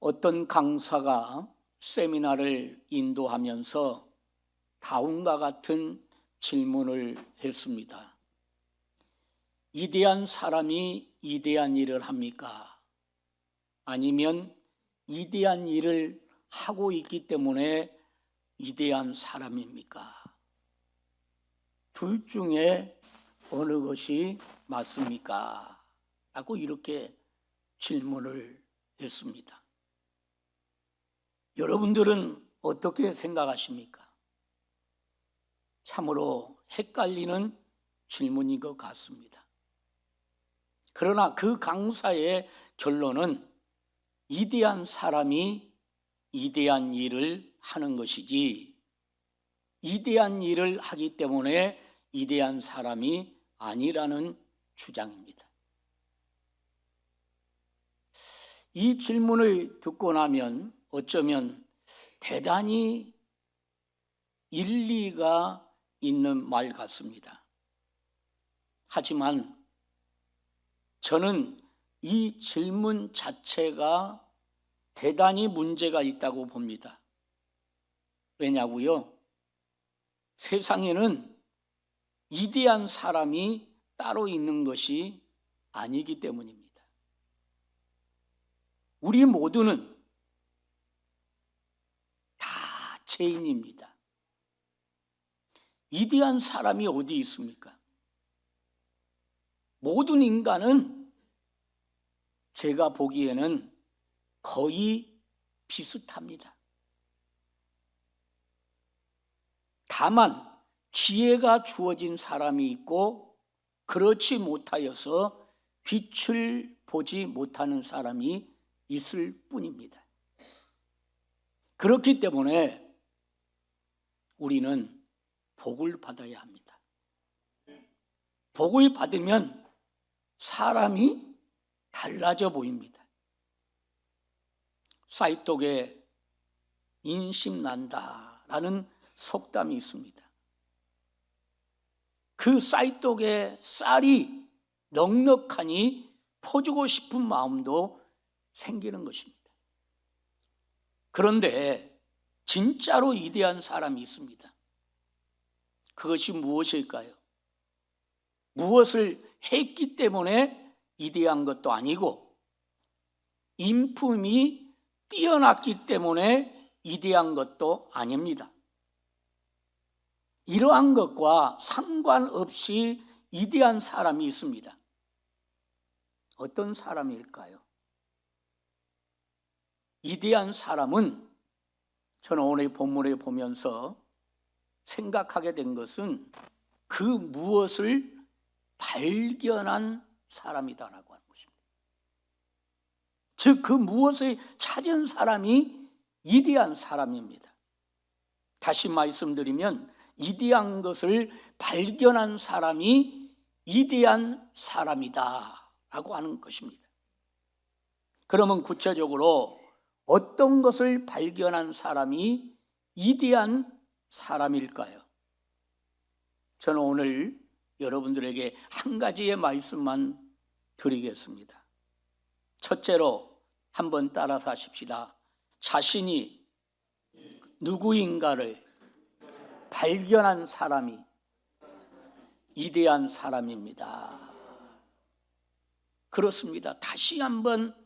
어떤 강사가 세미나를 인도하면서 다음과 같은 질문을 했습니다. 위대한 사람이 위대한 일을 합니까? 아니면 위대한 일을 하고 있기 때문에 위대한 사람입니까? 둘 중에 어느 것이 맞습니까? 라고 이렇게 질문을 했습니다. 여러분들은 어떻게 생각하십니까? 참으로 헷갈리는 질문인 것 같습니다. 그러나 그 강사의 결론은 위대한 사람이 위대한 일을 하는 것이지, 위대한 일을 하기 때문에 위대한 사람이 아니라는 주장입니다. 이 질문을 듣고 나면 어쩌면 대단히 일리가 있는 말 같습니다. 하지만 저는 이 질문 자체가 대단히 문제가 있다고 봅니다. 왜냐고요? 세상에는 위대한 사람이 따로 있는 것이 아니기 때문입니다. 우리 모두는 다 죄인입니다. 위대한 사람이 어디 있습니까? 모든 인간은 제가 보기에는 거의 비슷합니다. 다만 기회가 주어진 사람이 있고 그렇지 못하여서 빛을 보지 못하는 사람이 있을 뿐입니다. 그렇기 때문에 우리는 복을 받아야 합니다. 복을 받으면 사람이 달라져 보입니다. 쌀독에 인심난다라는 속담이 있습니다. 그 쌀독에 쌀이 넉넉하니 퍼주고 싶은 마음도 생기는 것입니다. 그런데 진짜로 위대한 사람이 있습니다. 그것이 무엇일까요? 무엇을 했기 때문에 위대한 것도 아니고 인품이 뛰어났기 때문에 위대한 것도 아닙니다. 이러한 것과 상관없이 위대한 사람이 있습니다. 어떤 사람일까요? 위대한 사람은 저는 오늘 본문을 보면서 생각하게 된 것은 그 무엇을 발견한 사람이다라고 하는 것입니다. 즉, 그 무엇을 찾은 사람이 위대한 사람입니다. 다시 말씀드리면 위대한 것을 발견한 사람이 위대한 사람이다라고 하는 것입니다. 그러면 구체적으로 어떤 것을 발견한 사람이 위대한 사람일까요? 저는 오늘 여러분들에게 한 가지의 말씀만 드리겠습니다. 첫째로 한번 따라서 하십시다. 자신이 누구인가를 발견한 사람이 위대한 사람입니다. 그렇습니다. 다시 한번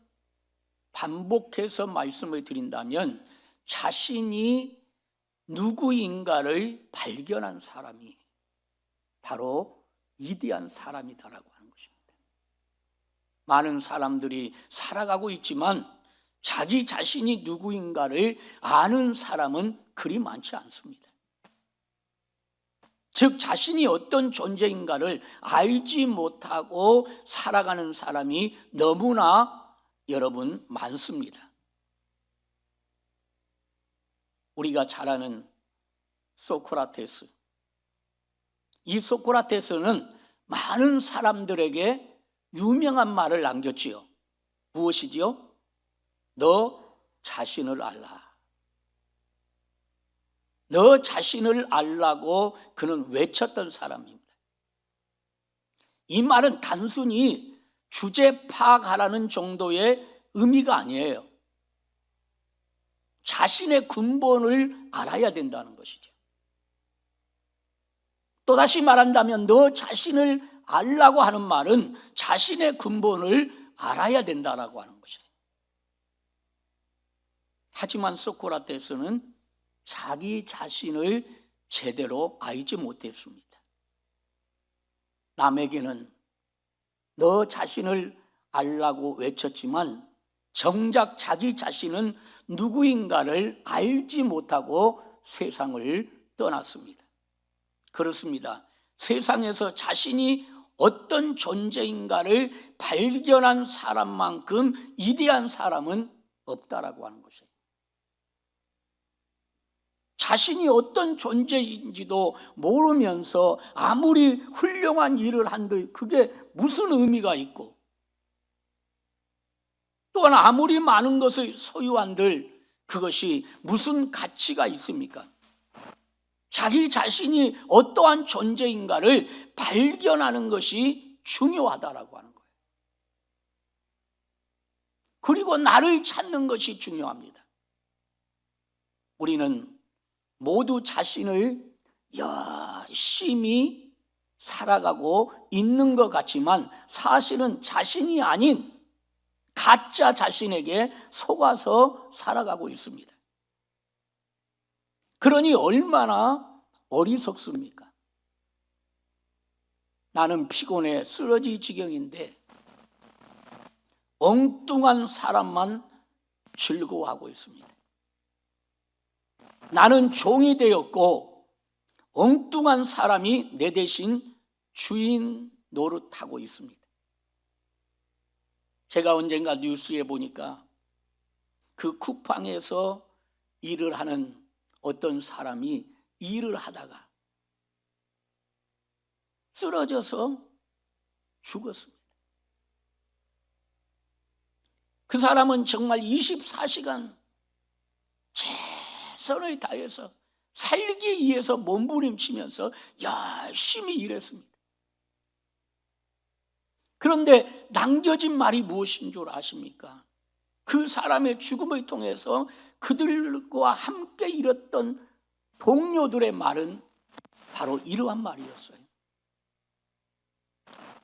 반복해서 말씀을 드린다면 자신이 누구인가를 발견한 사람이 바로 위대한 사람이다라고 하는 것입니다. 많은 사람들이 살아가고 있지만 자기 자신이 누구인가를 아는 사람은 그리 많지 않습니다. 즉 자신이 어떤 존재인가를 알지 못하고 살아가는 사람이 너무나 여러분 많습니다. 우리가 잘 아는 소크라테스, 이 소크라테스는 많은 사람들에게 유명한 말을 남겼지요. 무엇이지요? 너 자신을 알라. 너 자신을 알라고 그는 외쳤던 사람입니다. 이 말은 단순히 주제 파악하라는 정도의 의미가 아니에요. 자신의 근본을 알아야 된다는 것이죠. 또다시 말한다면 너 자신을 알라고 하는 말은 자신의 근본을 알아야 된다라고 하는 것이에요. 하지만 소크라테스는 자기 자신을 제대로 알지 못했습니다. 남에게는 너 자신을 알라고 외쳤지만 정작 자기 자신은 누구인가를 알지 못하고 세상을 떠났습니다. 그렇습니다. 세상에서 자신이 어떤 존재인가를 발견한 사람만큼 위대한 사람은 없다라고 하는 것이에요. 자신이 어떤 존재인지도 모르면서 아무리 훌륭한 일을 한들 그게 무슨 의미가 있고, 또한 아무리 많은 것을 소유한들 그것이 무슨 가치가 있습니까? 자기 자신이 어떠한 존재인가를 발견하는 것이 중요하다라고 하는 거예요. 그리고 나를 찾는 것이 중요합니다. 우리는 모두 자신을 열심히 살아가고 있는 것 같지만 사실은 자신이 아닌 가짜 자신에게 속아서 살아가고 있습니다. 그러니 얼마나 어리석습니까? 나는 피곤해 쓰러질 지경인데 엉뚱한 사람만 즐거워하고 있습니다. 나는 종이 되었고 엉뚱한 사람이 내 대신 주인 노릇하고 있습니다. 제가 언젠가 뉴스에 보니까 그 쿠팡에서 일을 하는 어떤 사람이 일을 하다가 쓰러져서 죽었습니다. 그 사람은 정말 24시간 최선을 다해서 살기 위해서 몸부림치면서 열심히 일했습니다. 그런데 남겨진 말이 무엇인 줄 아십니까? 그 사람의 죽음을 통해서 그들과 함께 일했던 동료들의 말은 바로 이러한 말이었어요.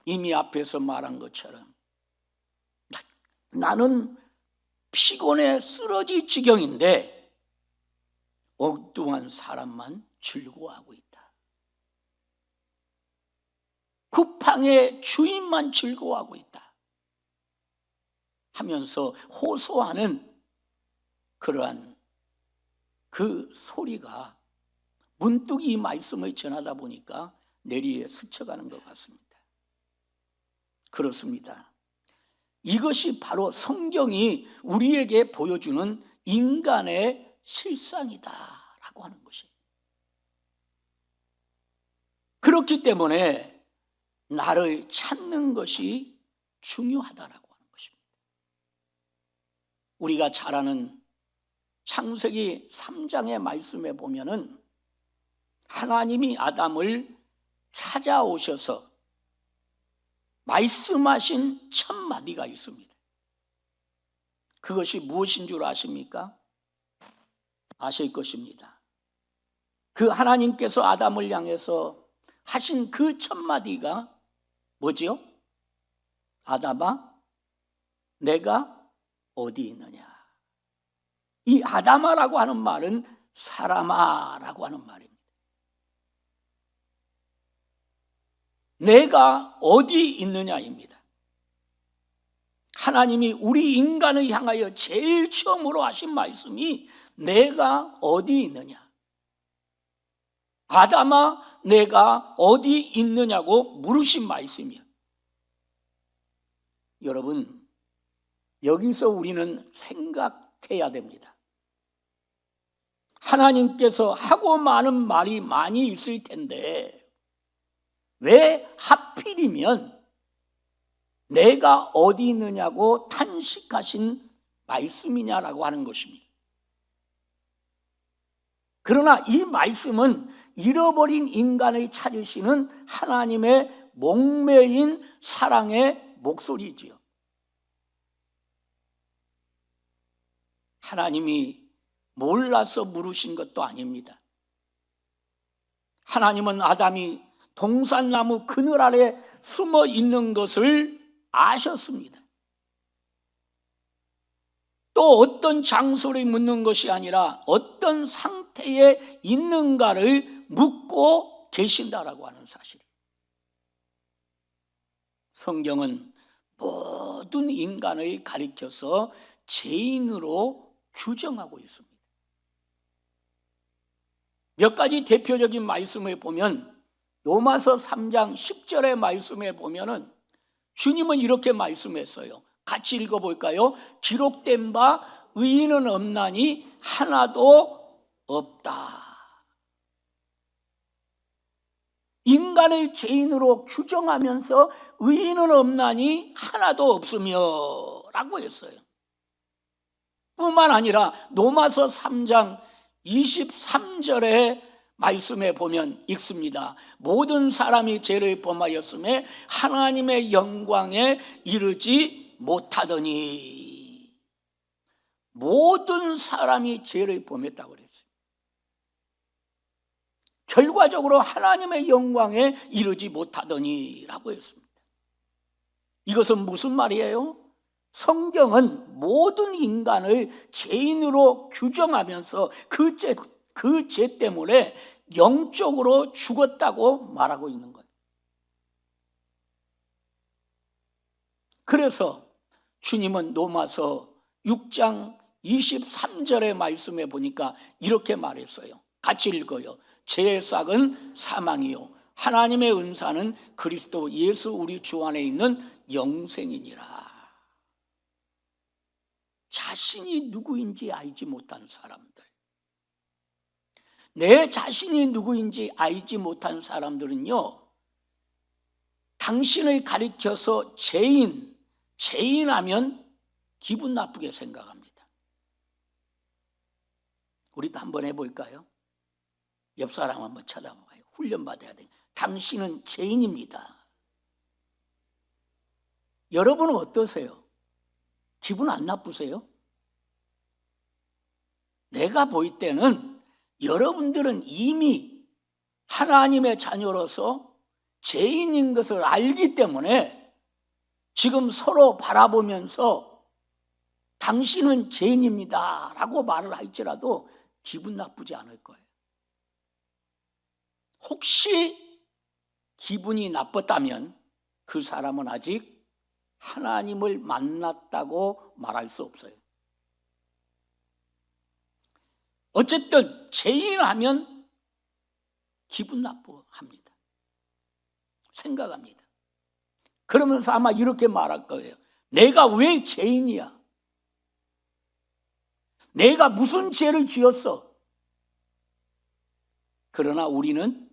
이미 앞에서 말한 것처럼 나는 피곤해 쓰러질 지경인데 엉뚱한 사람만 즐거워하고 있다. 쿠팡의 주인만 즐거워하고 있다 하면서 호소하는 그러한 그 소리가 문득 이 말씀을 전하다 보니까 내리에 스쳐가는 것 같습니다. 그렇습니다. 이것이 바로 성경이 우리에게 보여주는 인간의 실상이다라고 하는 것이에요. 그렇기 때문에 나를 찾는 것이 중요하다라고 하는 것입니다. 우리가 잘 아는 창세기 3장의 말씀에 보면은 하나님이 아담을 찾아오셔서 말씀하신 첫 마디가 있습니다. 그것이 무엇인 줄 아십니까? 아실 것입니다. 그 하나님께서 아담을 향해서 하신 그 첫 마디가 뭐지요? 아담아, 내가 어디 있느냐? 이 아담아라고 하는 말은 사람아라고 하는 말입니다. 내가 어디 있느냐입니다. 하나님이 우리 인간을 향하여 제일 처음으로 하신 말씀이 내가 어디 있느냐? 아담아, 내가 어디 있느냐고 물으신 말씀이에요. 여러분, 여기서 우리는 생각해야 됩니다. 하나님께서 하고 많은 말이 많이 있을 텐데 왜 하필이면 내가 어디 있느냐고 탄식하신 말씀이냐라고 하는 것입니다. 그러나 이 말씀은 잃어버린 인간을 찾으시는 하나님의 목매인 사랑의 목소리지요. 하나님이 몰라서 물으신 것도 아닙니다. 하나님은 아담이 동산나무 그늘 아래 숨어 있는 것을 아셨습니다. 또 어떤 장소를 묻는 것이 아니라 어떤 상태에 있는가를 묻고 계신다라고 하는 사실. 성경은 모든 인간을 가리켜서 죄인으로 규정하고 있습니다. 몇 가지 대표적인 말씀을 보면 로마서 3장 10절의 말씀에 보면은 주님은 이렇게 말씀했어요. 같이 읽어볼까요? 기록된 바 의인은 없나니 하나도 없다. 인간을 죄인으로 규정하면서 의인은 없나니 하나도 없으며 라고 했어요. 뿐만 아니라 로마서 3장 23절의 말씀에 보면 읽습니다. 모든 사람이 죄를 범하였음에 하나님의 영광에 이르지 못하더니. 모든 사람이 죄를 범했다고 그랬어요. 결과적으로 하나님의 영광에 이르지 못하더니 라고 했습니다. 이것은 무슨 말이에요? 성경은 모든 인간을 죄인으로 규정하면서 그 죄 때문에 영적으로 죽었다고 말하고 있는 거예요. 그래서 주님은 로마서 6장 23절의 말씀에 보니까 이렇게 말했어요. 같이 읽어요. 죄의 싹은 사망이요 하나님의 은사는 그리스도 예수 우리 주 안에 있는 영생이니라. 자신이 누구인지 알지 못한 사람들, 내 자신이 누구인지 알지 못한 사람들은요, 당신을 가리켜서 죄인하면 기분 나쁘게 생각합니다. 우리도 한번 해볼까요? 옆 사람 한번 쳐다봐요. 훈련받아야 돼요. 당신은 죄인입니다. 여러분은 어떠세요? 기분 안 나쁘세요? 내가 볼 때는 여러분들은 이미 하나님의 자녀로서 죄인인 것을 알기 때문에 지금 서로 바라보면서 당신은 죄인입니다 라고 말을 할지라도 기분 나쁘지 않을 거예요. 혹시 기분이 나빴다면 그 사람은 아직 하나님을 만났다고 말할 수 없어요. 어쨌든 죄인하면 기분 나쁘합니다. 생각합니다. 그러면서 아마 이렇게 말할 거예요. 내가 왜 죄인이야? 내가 무슨 죄를 지었어? 그러나 우리는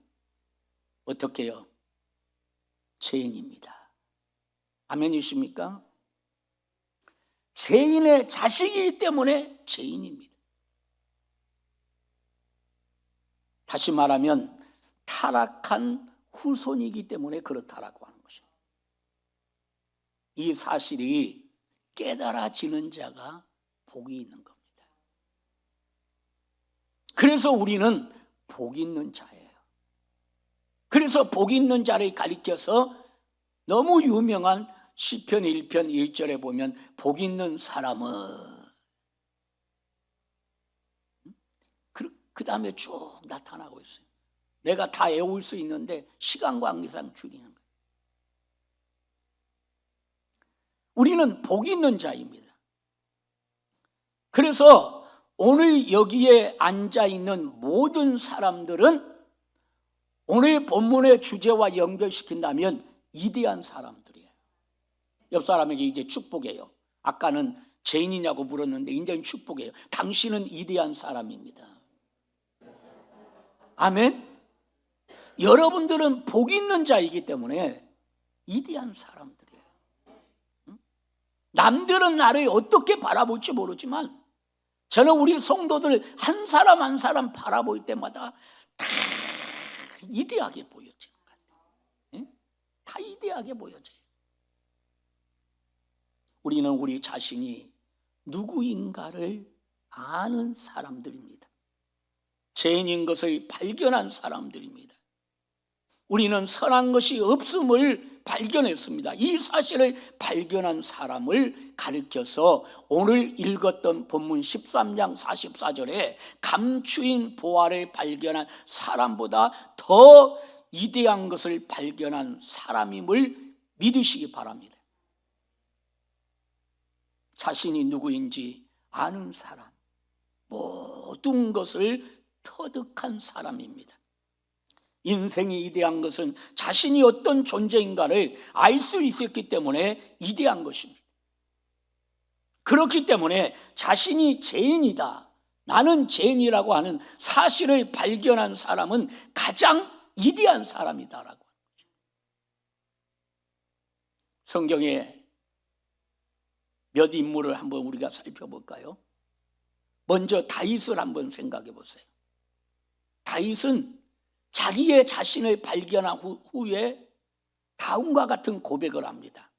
어떻게 해요? 죄인입니다. 아멘이십니까? 죄인의 자식이기 때문에 죄인입니다. 다시 말하면 타락한 후손이기 때문에 그렇다라고 하는 것입니다. 이 사실이 깨달아지는 자가 복이 있는 겁니다. 그래서 우리는 복 있는 자예요. 그래서 복 있는 자를 가리켜서 너무 유명한 시편 1편 1절에 보면 복 있는 사람은 그 다음에 쭉 나타나고 있어요. 내가 다 외울 수 있는데 시간 관계상 줄이는 거예요. 우리는 복 있는 자입니다. 그래서 오늘 여기에 앉아있는 모든 사람들은 오늘 본문의 주제와 연결시킨다면 위대한 사람들이에요. 옆 사람에게 이제 축복해요. 아까는 죄인이냐고 물었는데 이제는 축복해요. 당신은 위대한 사람입니다. 아멘. 여러분들은 복 있는 자이기 때문에 위대한 사람들이에요. 남들은 나를 어떻게 바라볼지 모르지만 저는 우리 성도들 한 사람 한 사람 바라볼 때마다 다 위대하게 보여지는 것 같아요. 다 위대하게 보여져요. 우리는 우리 자신이 누구인가를 아는 사람들입니다. 죄인인 것을 발견한 사람들입니다. 우리는 선한 것이 없음을 발견했습니다. 이 사실을 발견한 사람을 가리켜서 오늘 읽었던 본문 13장 44절에 감추인 보화를 발견한 사람보다 더 위대한 것을 발견한 사람임을 믿으시기 바랍니다. 자신이 누구인지 아는 사람, 모든 것을 터득한 사람입니다. 인생이 위대한 것은 자신이 어떤 존재인가를 알 수 있었기 때문에 위대한 것입니다. 그렇기 때문에 자신이 죄인이다, 나는 죄인이라고 하는 사실을 발견한 사람은 가장 위대한 사람이다라고 하는 거죠. 성경에 몇 인물을 한번 우리가 살펴볼까요? 먼저 다윗을 한번 생각해 보세요. 다윗은 자기의 자신을 발견한 후에 다음과 같은 고백을 합니다.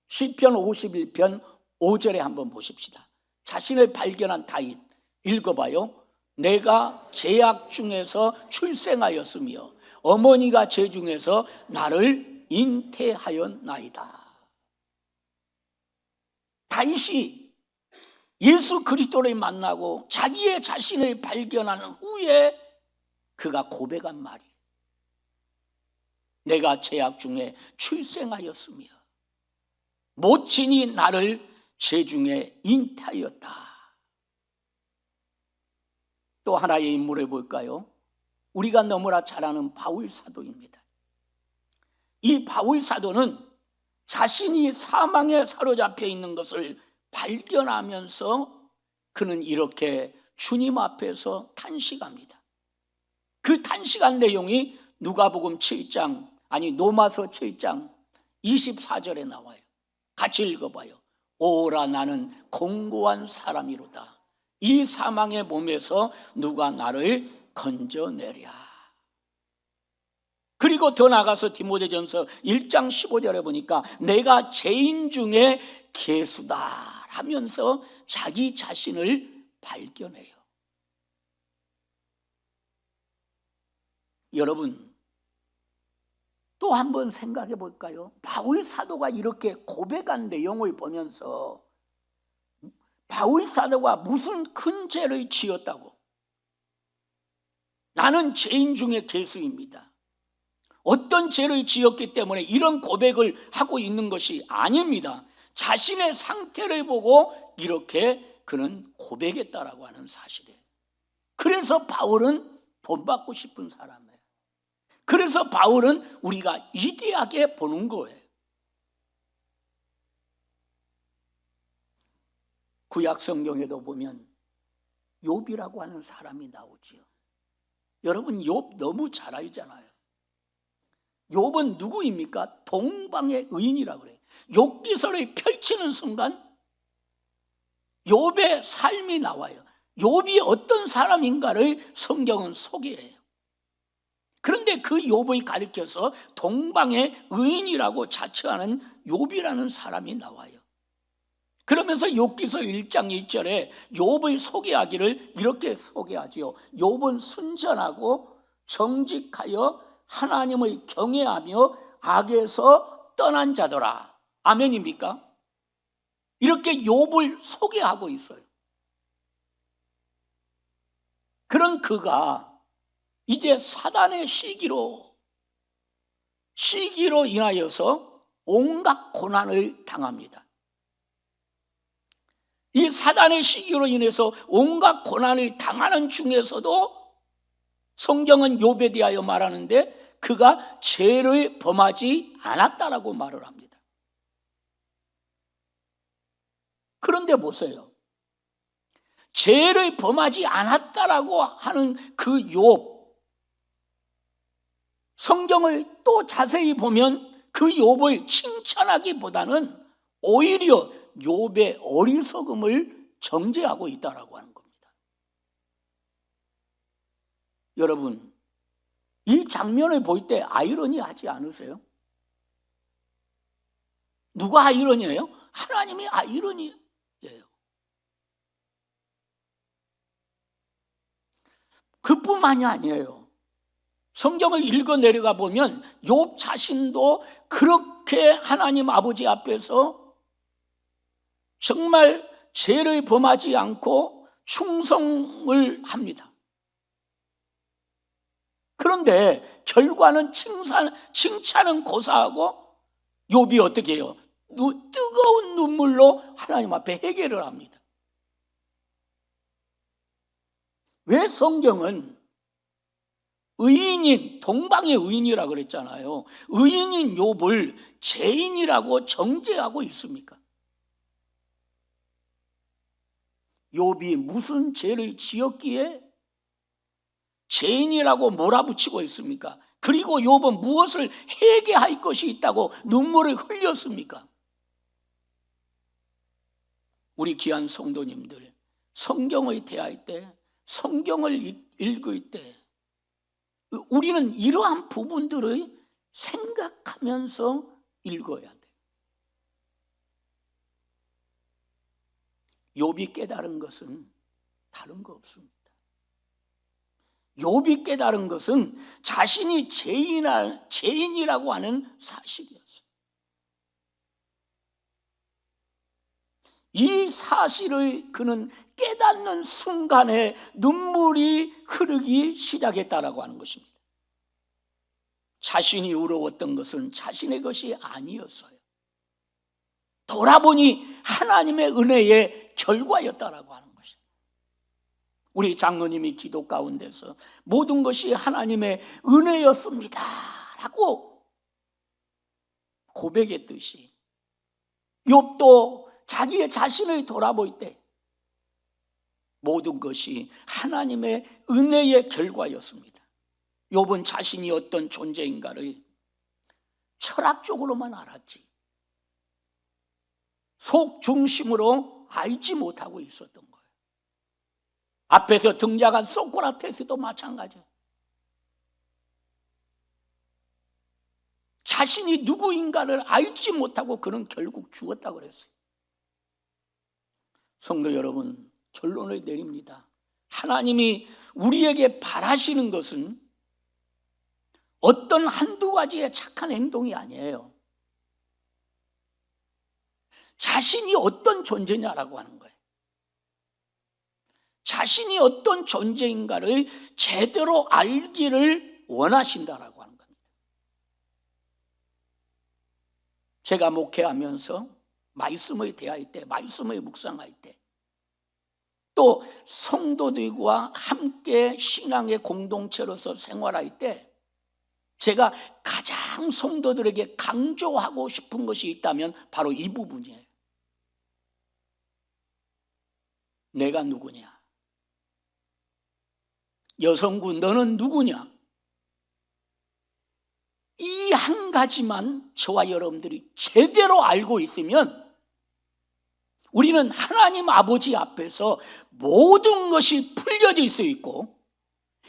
시편 51편 5절에 한번 보십시다. 자신을 발견한 다윗 읽어봐요. 내가 죄악 중에서 출생하였으며 어머니가 죄 중에서 나를 잉태하였나이다. 다윗이 예수 그리스도를 만나고 자기의 자신을 발견하는 후에 그가 고백한 말이, 내가 죄악 중에 출생하였으며 모친이 나를 죄 중에 잉태하였다. 또 하나의 인물을 볼까요? 우리가 너무나 잘 아는 바울 사도입니다. 이 바울 사도는 자신이 사망에 사로잡혀 있는 것을 발견하면서 그는 이렇게 주님 앞에서 탄식합니다. 그 탄식한 내용이 누가복음 7장, 로마서 7장 24절에 나와요. 같이 읽어봐요. 오라 나는 공고한 사람이로다. 이 사망의 몸에서 누가 나를 건져내랴. 그리고 더 나가서 디모데전서 1장 15절에 보니까 내가 죄인 중에 괴수다 하면서 자기 자신을 발견해요. 여러분, 또 한번 생각해 볼까요? 바울 사도가 이렇게 고백한 내용을 보면서 바울 사도가 무슨 큰 죄를 지었다고? 나는 죄인 중에 괴수입니다. 어떤 죄를 지었기 때문에 이런 고백을 하고 있는 것이 아닙니다. 자신의 상태를 보고 이렇게 그는 고백했다라고 하는 사실이에요. 그래서 바울은 본받고 싶은 사람이에요. 그래서 바울은 우리가 위대하게 보는 거예요. 구약 성경에도 보면 욥이라고 하는 사람이 나오지요. 여러분, 욥 너무 잘 알잖아요. 욥은 누구입니까? 동방의 의인이라고 그래요. 욥기서를 펼치는 순간 욥의 삶이 나와요. 욥이 어떤 사람인가를 성경은 소개해요. 그런데 그 욥을 가리켜서 동방의 의인이라고 자처하는 욥이라는 사람이 나와요. 그러면서 욥기서 1장 1절에 욥을 소개하기를 이렇게 소개하지요. 욥은 순전하고 정직하여 하나님을 경외하며 악에서 떠난 자더라. 아멘입니까? 이렇게 욥을 소개하고 있어요. 그런 그가 이제 사단의 시기로 인하여서 온갖 고난을 당합니다. 이 사단의 시기로 인해서 온갖 고난을 당하는 중에서도 성경은 욥에 대하여 말하는데 그가 죄를 범하지 않았다라고 말을 합니다. 그런데 보세요. 죄를 범하지 않았다라고 하는 그 욥, 성경을 또 자세히 보면 그 욥을 칭찬하기보다는 오히려 욥의 어리석음을 정죄하고 있다라고 하는 겁니다. 여러분, 이 장면을 볼 때 아이러니하지 않으세요? 누가 아이러니해요? 하나님이 아이러니해요. 그뿐만이 아니에요. 성경을 읽어 내려가 보면 욥 자신도 그렇게 하나님 아버지 앞에서 정말 죄를 범하지 않고 충성을 합니다. 그런데 결과는 칭찬은 고사하고 욥이 어떻게 해요? 뜨거운 눈물로 하나님 앞에 회개를 합니다. 왜 성경은 의인인, 동방의 의인이라고 그랬잖아요. 의인인 욥을 죄인이라고 정죄하고 있습니까? 욥이 무슨 죄를 지었기에 죄인이라고 몰아붙이고 있습니까? 그리고 욥은 무엇을 회개할 것이 있다고 눈물을 흘렸습니까? 우리 귀한 성도님들, 성경을 대할 때, 성경을 읽을 때 우리는 이러한 부분들을 생각하면서 읽어야 돼요. 욥이 깨달은 것은 다른 거 없습니다. 욥이 깨달은 것은 자신이 죄인이라고 하는 사실이었어요. 이 사실을 그는 깨닫는 순간에 눈물이 흐르기 시작했다라고 하는 것입니다. 자신이 울어왔던 것은 자신의 것이 아니었어요. 돌아보니 하나님의 은혜의 결과였다라고 하는 것입니다. 우리 장로님이 기도 가운데서 모든 것이 하나님의 은혜였습니다 라고 고백했듯이 욥도 자기의 자신을 돌아볼 때 모든 것이 하나님의 은혜의 결과였습니다. 욥은 자신이 어떤 존재인가를 철학적으로만 알았지 속 중심으로 알지 못하고 있었던 거예요. 앞에서 등장한 소크라테스도 마찬가지예요. 자신이 누구인가를 알지 못하고 그는 결국 죽었다고 그랬어요. 성도 여러분, 결론을 내립니다. 하나님이 우리에게 바라시는 것은 어떤 한두 가지의 착한 행동이 아니에요. 자신이 어떤 존재냐라고 하는 거예요. 자신이 어떤 존재인가를 제대로 알기를 원하신다라고 하는 겁니다. 제가 목회하면서 말씀을 대할 때, 말씀을 묵상할 때, 또 성도들과 함께 신앙의 공동체로서 생활할 때 제가 가장 성도들에게 강조하고 싶은 것이 있다면 바로 이 부분이에요. 내가 누구냐? 여성군 너는 누구냐? 이 한 가지만 저와 여러분들이 제대로 알고 있으면 우리는 하나님 아버지 앞에서 모든 것이 풀려질 수 있고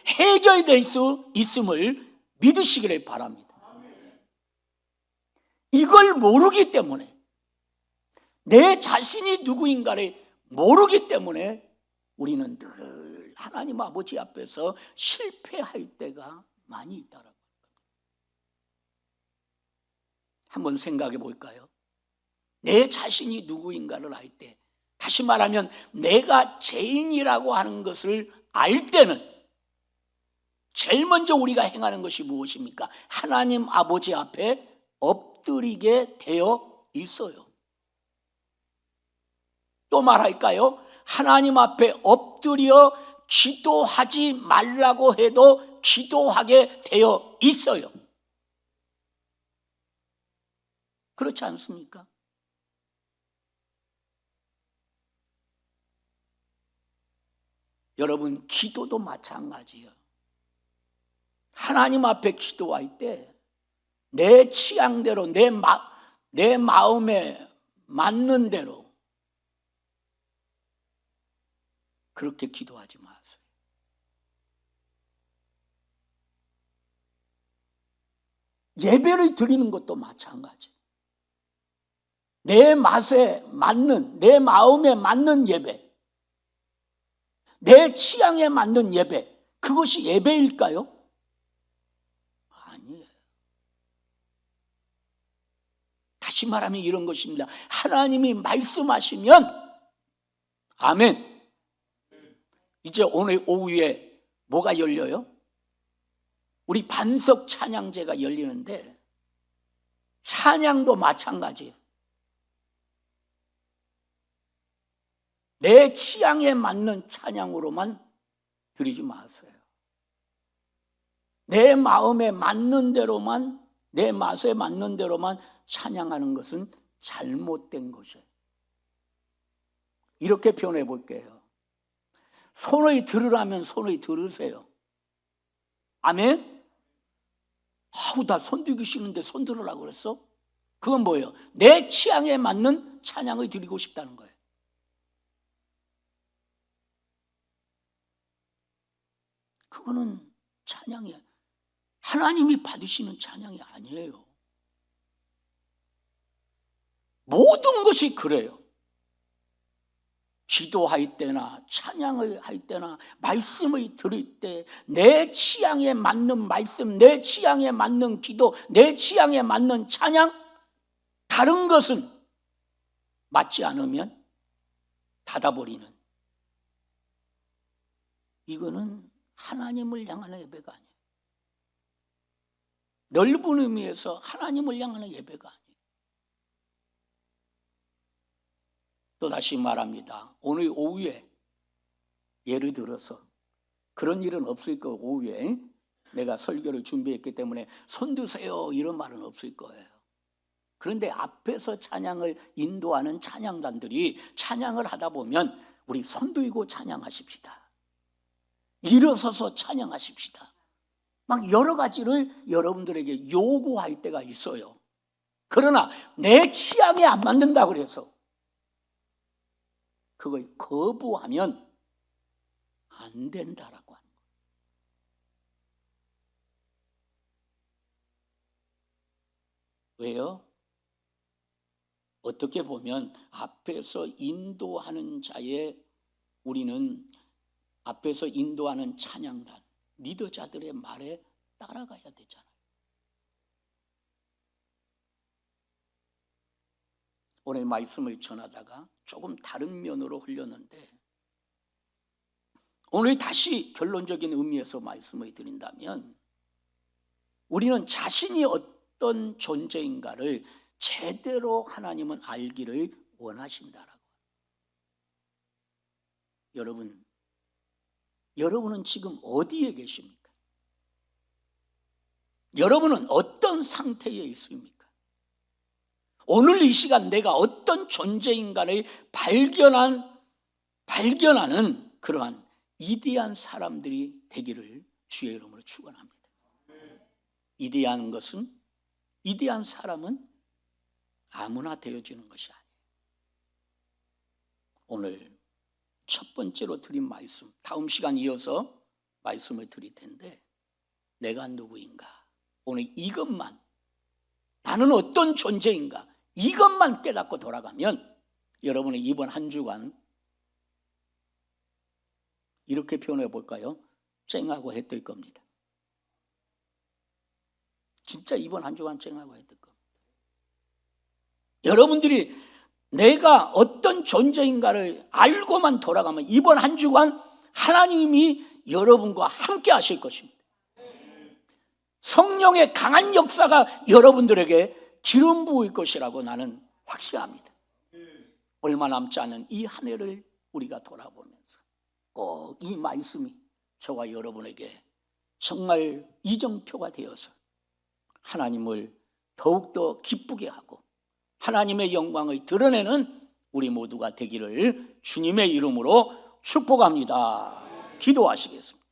해결될 수 있음을 믿으시기를 바랍니다. 이걸 모르기 때문에, 내 자신이 누구인가를 모르기 때문에 우리는 늘 하나님 아버지 앞에서 실패할 때가 많이 있다라고 합니다. 한번 생각해 볼까요? 내 자신이 누구인가를 알 때, 다시 말하면 내가 죄인이라고 하는 것을 알 때는 제일 먼저 우리가 행하는 것이 무엇입니까? 하나님 아버지 앞에 엎드리게 되어 있어요. 또 말할까요? 하나님 앞에 엎드려 기도하지 말라고 해도 기도하게 되어 있어요. 그렇지 않습니까? 여러분, 기도도 마찬가지예요. 하나님 앞에 기도할 때 내 취향대로, 내 마음에 맞는 대로 그렇게 기도하지 마세요. 예배를 드리는 것도 마찬가지. 내 맛에 맞는, 내 마음에 맞는 예배, 내 취향에 맞는 예배, 그것이 예배일까요? 아니에요. 다시 말하면 이런 것입니다. 하나님이 말씀하시면 아멘. 이제 오늘 오후에 뭐가 열려요? 우리 반석 찬양제가 열리는데 찬양도 마찬가지예요. 내 취향에 맞는 찬양으로만 드리지 마세요. 내 마음에 맞는 대로만, 내 맛에 맞는 대로만 찬양하는 것은 잘못된 것이에요. 이렇게 표현해 볼게요. 손의 들으라면 손의 들으세요. 아멘? 아우, 나 손 들기 싫은데 손 들으라고 그랬어? 그건 뭐예요? 내 취향에 맞는 찬양을 드리고 싶다는 거예요. 그거는 찬양이 하나님이 받으시는 찬양이 아니에요. 모든 것이 그래요. 기도할 때나 찬양을 할 때나 말씀을 들을 때 내 취향에 맞는 말씀, 내 취향에 맞는 기도, 내 취향에 맞는 찬양, 다른 것은 맞지 않으면 닫아버리는, 이거는 하나님을 향하는 예배가 아니에요. 넓은 의미에서 하나님을 향하는 예배가 아니에요. 또다시 말합니다. 오늘 오후에 예를 들어서 그런 일은 없을 거예요. 오후에 내가 설교를 준비했기 때문에 손 드세요 이런 말은 없을 거예요. 그런데 앞에서 찬양을 인도하는 찬양단들이 찬양을 하다 보면 우리 손 들고 찬양하십시다. 일어서서 찬양하십시다. 막 여러 가지를 여러분들에게 요구할 때가 있어요. 그러나 내 취향에 안 맞는다 그래서 그걸 거부하면 안 된다라고 하는 거예요. 왜요? 어떻게 보면 앞에서 인도하는 자의 우리는 앞에서 인도하는 찬양단, 리더자들의 말에 따라가야 되잖아요. 오늘 말씀을 전하다가 조금 다른 면으로 흘렸는데 오늘 다시 결론적인 의미에서 말씀을 드린다면 우리는 자신이 어떤 존재인가를 제대로 하나님은 알기를 원하신다라고. 여러분은 지금 어디에 계십니까? 여러분은 어떤 상태에 있습니까? 오늘 이 시간 내가 어떤 존재인가를 발견하는 그러한 이대한 사람들이 되기를 주의 이름으로 축원합니다. 이대한 사람은 아무나 되어지는 것이 아니에요. 오늘 첫 번째로 드린 말씀, 다음 시간 이어서 말씀을 드릴 텐데 내가 누구인가? 오늘 이것만, 나는 어떤 존재인가? 이것만 깨닫고 돌아가면 여러분의 이번 한 주간 이렇게 표현해 볼까요? 쨍하고 해 뜰 겁니다. 진짜 이번 한 주간 쨍하고 해 뜰 겁니다. 여러분들이 내가 어떤 존재인가를 알고만 돌아가면 이번 한 주간 하나님이 여러분과 함께 하실 것입니다. 성령의 강한 역사가 여러분들에게 기름 부을 것이라고 나는 확신합니다. 얼마 남지 않은 이 한 해를 우리가 돌아보면서 꼭 이 말씀이 저와 여러분에게 정말 이정표가 되어서 하나님을 더욱더 기쁘게 하고 하나님의 영광을 드러내는 우리 모두가 되기를 주님의 이름으로 축복합니다. 기도하시겠습니다.